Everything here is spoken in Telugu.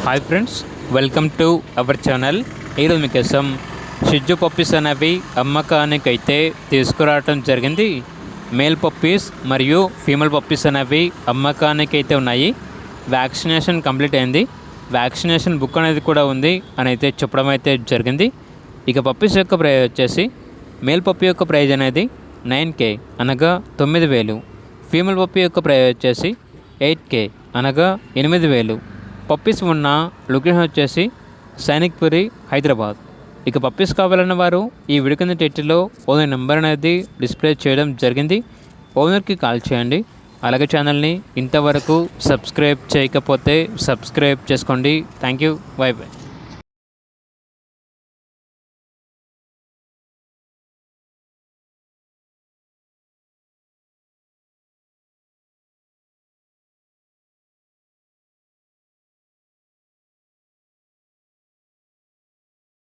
Hi friends, welcome to our channel. ఈరోజు మీకోసం షిజ్జు పప్పీస్ అనేవి అమ్మకానికి అయితే తీసుకురావడం జరిగింది. మేల్ పప్పీస్ మరియు ఫీమేల్ పప్పీస్ అనేవి అమ్మకానికి అయితే ఉన్నాయి. వ్యాక్సినేషన్ కంప్లీట్ అయింది, వ్యాక్సినేషన్ బుక్ అనేది కూడా ఉంది అని అయితే చెప్పడం అయితే జరిగింది. ఇక పప్పీస్ యొక్క ప్రైజ్ వచ్చేసి మేల్ పప్పీ యొక్క ప్రైజ్ అనేది 9K అనగా 9,000. ఫీమేల్ పప్పీ యొక్క ప్రైజ్ వచ్చేసి 8K అనగా 8,000. పప్పీస్ ఉన్న లొకేషన్ వచ్చేసి సైనిక్పురి, హైదరాబాద్. ఇక పప్పీస్ కావాలన్న వారు ఈ వీడియో కింద టైటిల్లో ఓనర్ నెంబర్ అనేది డిస్ప్లే చేయడం జరిగింది. ఓనర్కి కాల్ చేయండి. అలాగే ఛానల్ని ఇంతవరకు సబ్స్క్రైబ్ చేయకపోతే సబ్స్క్రైబ్ చేసుకోండి. Thank you. By by.